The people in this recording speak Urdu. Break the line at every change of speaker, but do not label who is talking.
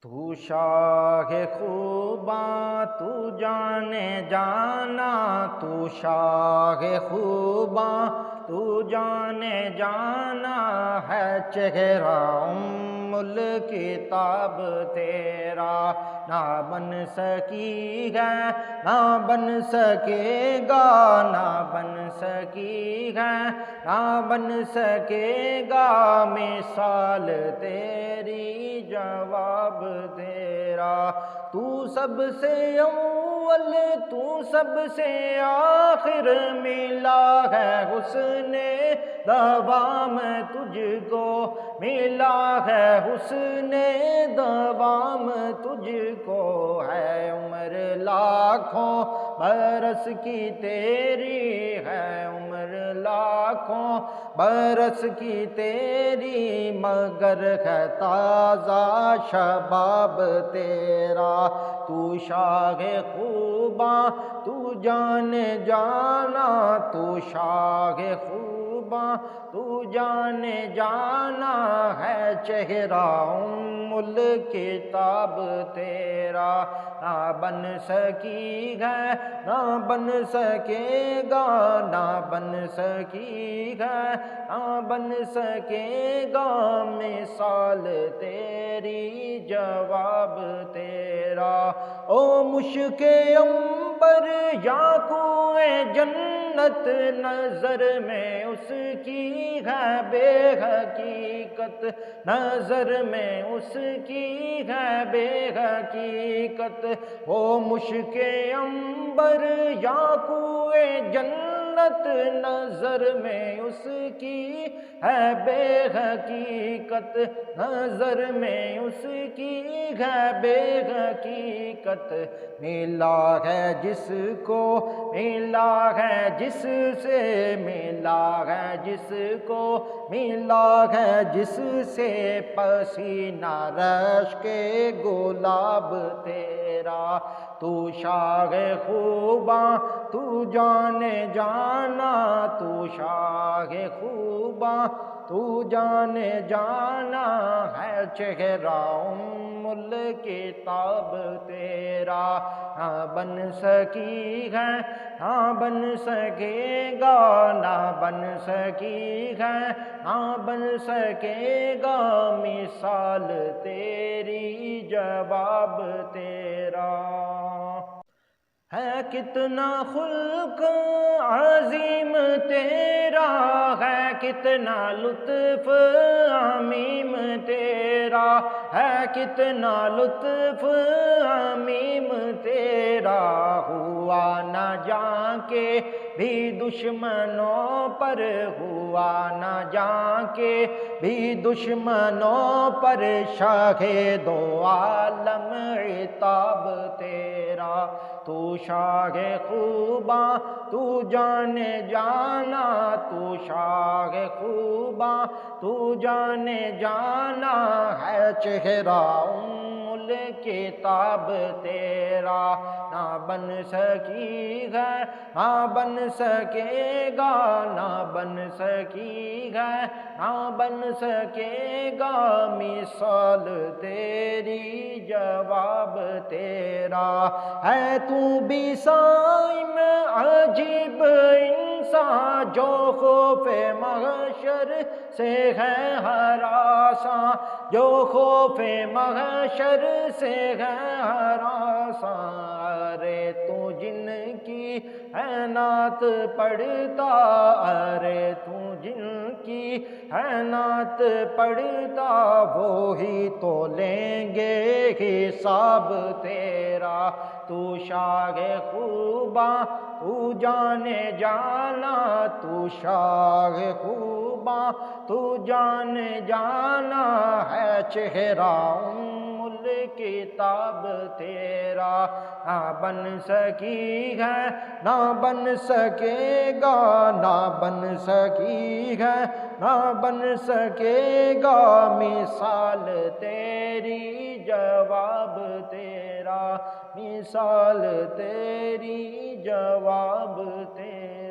تو شاہ خوباں تو جانے جانا، تو شاہ خوباں تو جانے جانا ہے، چہرہ الکتاب تیرا نہ بن سکی ہے، نہ بن سکے گا، نہ بن سکی ہے، نہ بن سکے گا مثال تیری، جواب تیرا۔ تو سب سے اول، تو سب سے آخر، ملا ہے حسن دوام تجھ کو، ملا ہے حسن دوام تجھ کو، ہے عمر لاکھوں برس کی تیری، ہے عمر لاکھوں برس کی تیری، مگر ہے تازہ شباب تیرا۔ تو شاہ خوباں تو جانے جانا، تو شاہ خوباں تو جانے جانا ہے، چہرہ الکتاب تیرا نہ بن سکی ہے، نہ بن سکے گا، نہ بن سکی ہے، نہ بن سکے گا مثال تیری، جواب تیرا۔ او مشک عنبر یا کوہ جنت، نظر میں اس کی ہے بے حقیقت، نظر میں اس کی ہے بے حقیقت۔ وہ مشک عنبر یا کوہ جنت، نظر میں اس کی ہے بے حقیقت، نظر میں اس کی ہے بے حقیقت۔ ملا ہے جس کو، ملا ہے جس سے، ملا ہے جس کو، ملا ہے جس سے، پسینہ رش کے گلاب تیرا۔ تو شاہ خوباں تو جانے جانا، تو شاہ خوباں تو جانے جانا ہے، چہرہ الکتاب تیرا نہ بن سکی ہے، نہ بن سکے گا، نہ بن سکی ہے، نہ بن سکے گا مثال تیری، جواب تیرا۔ ہے کتنا خلق عظیم تیرا، ہے کتنا لطف عمیم تیرا، ہے کتنا لطف عمیم تیرا، ہوا نہ جاں کے بھی دشمنوں پر، ہوا نہ جاں کے بھی دشمنوں پر، شاہ دو عالم عتاب تیرا۔ تو شاہ خوباں تو جانے جانا، تو شاہ خوباں تو جانے جانا ہے، چہرہ الکتاب تیرا نہ بن سکی ہے، نہ بن سکے گا، نہ بن سکی ہے، نہ بن سکے گا مثال تیری، جواب تیرا۔ ہے تو بھی صائم عجیب انسان، جو خوف محشر سے ہے ہراساں، جو خوف محشر سے ہے ہراساں۔ ارے تو جن کی ہے نعت پڑھتا، ارے تو جن کی ہے نعت پڑھتا، وہی تو لیں گے حساب تیرا۔ تو شاہ خوباں تو جانے جانا، تو شاہ خوباں تو جانے جانا ہے، چہرہ الکتاب تیرا نہ بن سکی ہے، نہ بن سکے گا، نہ بن سکی ہے، نہ بن سکے گا مثال تیری، جواب تیرا، مثال تیری، جواب تیرا۔